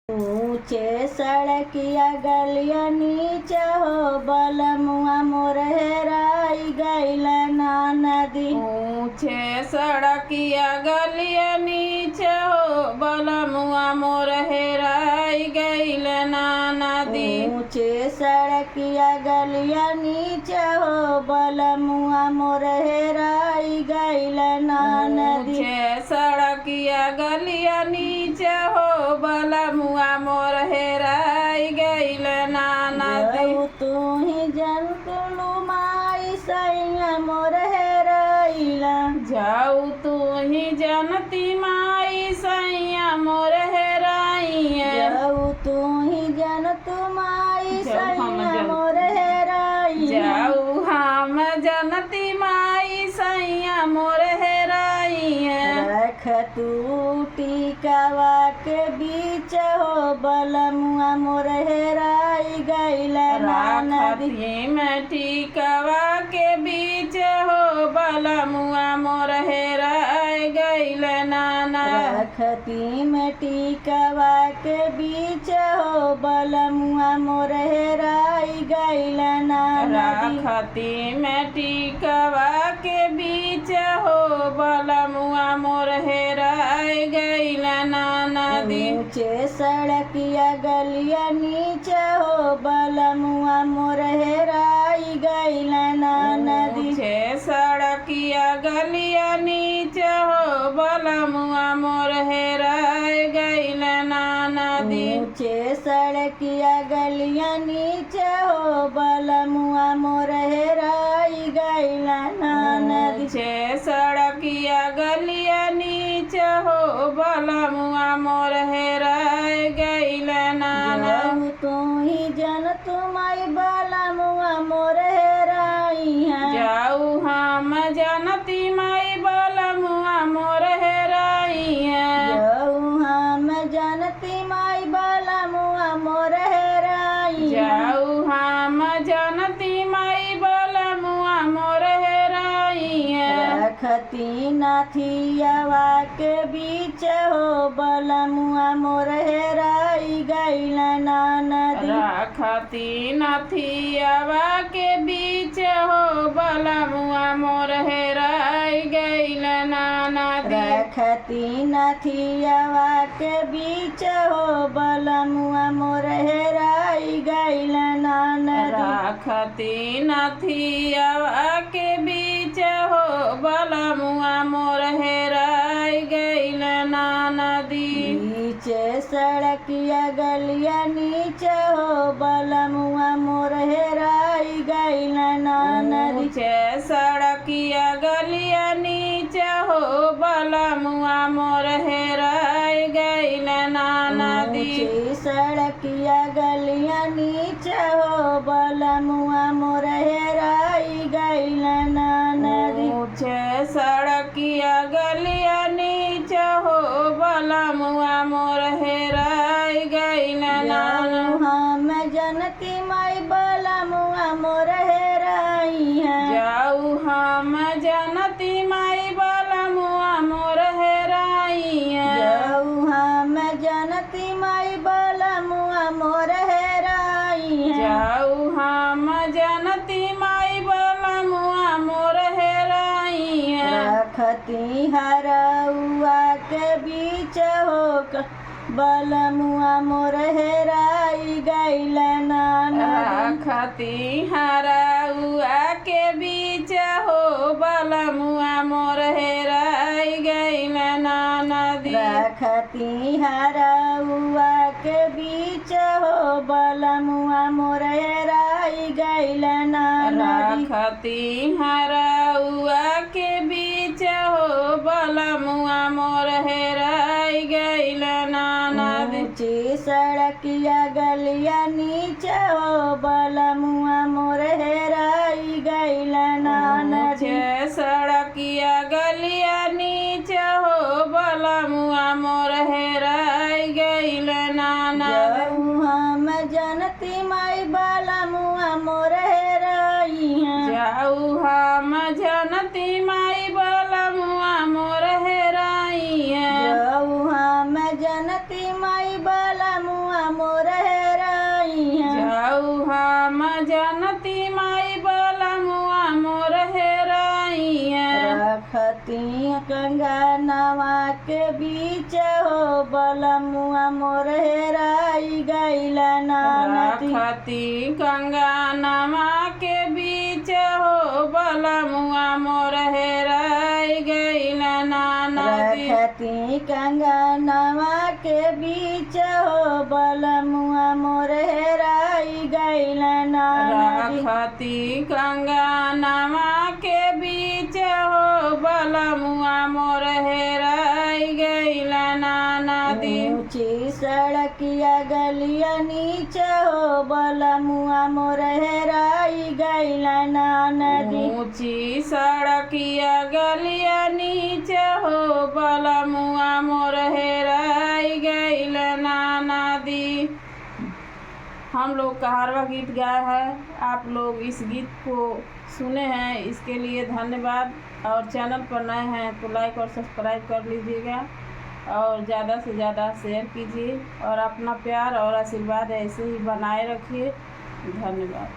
ऊंचे सड़किया गलिया नीचे हो बलमुआ मोर हेराई गइल ना नदी। ऊंचे सड़किया गलिया नीचे हो बलमुआ मोर हेराई गइल ना नदी। ऊंचे सड़किया गलिया नीचे हो बलमुआ मोर हेराई गइल ना नदी। ऊंचे सड़किया गलिया नीचे हो बलमुआ मोर हेराई गइल ना नदी। जाऊ तू ही जनतुलु माई सैया मोर हेराइला। जाऊ तू ही जनती माई सैया मोर हेराइए। जाऊ तू ही जनतु माई सैया मोर हेराइला। जाऊ हम जनती माई सैया मोर हेराइए। रख तू टिकावा के बीच हो बलमुआ मोर हेराई गइल ना नदी। राखती में टिकावा के बीच हो बलमुआ मोर हेराई गइल ना नदी। रखती में टिकावा के बीच हो बलमुआ मोर हेराई गइल ना नदी। राखती में टिकावा के बीच हो बलमुआ मोर हेराई गइल ना नदी। ऊंचे सड़किया गलिया नीचे हो बलमुआ मोर हेराई गइल ना नदी। ऊंचे सड़किया गलिया नीचे हो बलमुआ मोर हेराई गइल ना नदी। ऊंचे सड़किया गलिया नीचे हो बलमुआ मोर हेराई गइल ना नदी। ऊंचे सड़किया गलिया नीचे हो बलमुआ मोर हेराई गइल ना नदी। जाऊ तू ही जन तुमाई बलमुआ मोर हेराई है। जाऊ हम जनती माई बलमुआ मोर हेराई है। जाऊ हम जनती माई बलमुआ मोर हेराई है। जाऊ हम जनती माई बलमुआ मोर हेराई है। रखती नाथियावा के बीच हो बलमुआ मोर हेराई गइल ना नदी। राखती नथियावा के बीच हो बलमुआ मोर हेराई गइल ना नदी। रखती नथियावा के बीच हो बलमुआ मोर हेराई गइल ना नदी। राखती नथियावा के बीच हो बलमुआ मोर हेराई गइल ना नदी। नीचे सड़किया गलिया नीचे हो बलमुआ मोर हेराई गइल ना नदी। ऊंचे सड़किया गलिया नीचे हो बलमुआ मोर हेराई गइल ना नदी। ऊंची सड़किया गलिया नीचे हो बलमुआ मोर हेराई गइल ना नदी। ऊंचे सड़किया गलिया नीचे हो बलमुआ मोर हेराई गइल ना नदी। हम जनती माई बलमुआ मोर हेराई है। जाऊ हम जनती माई बलमुआ मोर हेराई है। जाऊ हम जनती माई बलमुआ मोर हेराई है। जाऊ हम जनती माई बलमुआ मोर हेराई है। रखती हरउआ के बीच हो बलमुआ मोर हेराई गइल ना नदी। राखती हरउआ के बीच हो बलमुआ मोर हेराई गइल ना नदी। रखती हरउआ के बीच हो बलमुआ मोर हेराई गइल ना नदी। राखती हरउआ के बीच हो बलमुआ मोर हेराई गइल ना नदी। ऊंची सड़किया गलिया नीचे हो बलमुआ मोर हेराई गइल ना नदी। ऊंचे सड़किया गलिया नीचे हो बलमुआ मोर हेराई गइल ना नदी। जाऊ हम जनती माई बलमुआ मोर हेराई है। जाऊ हम जनती माई बलमुआ मोर हेराई है। जाऊ हम जनती माई बलमुआ नवा के बीच हो बलमुआ मोर हेराई गइल ना नदी। रखती कंगनवा के बीच हो बलमुआ मोर हेराई गइल ना नदी। रखती कंगनवा के बीच हो बलमुआ मोर हेराई गइल ना नदी। रखती कंगनवा के बीच हो बलमुआ मोर हेराई गइल ना नदी। ऊंची सड़किया गलिया नीचे हो बलमुआ मोर हेराई गइल ना नदी। ऊंची सड़किया गलिया नीचे हो बलमुआ मोर हेराई गइल ना नदी। हम लोग कहारवा गीत गाए हैं, आप लोग इस गीत को सुने हैं, इसके लिए धन्यवाद। और चैनल पर नए हैं तो लाइक और सब्सक्राइब कर लीजिएगा और ज़्यादा से ज़्यादा शेयर कीजिए और अपना प्यार और आशीर्वाद ऐसे ही बनाए रखिए। धन्यवाद।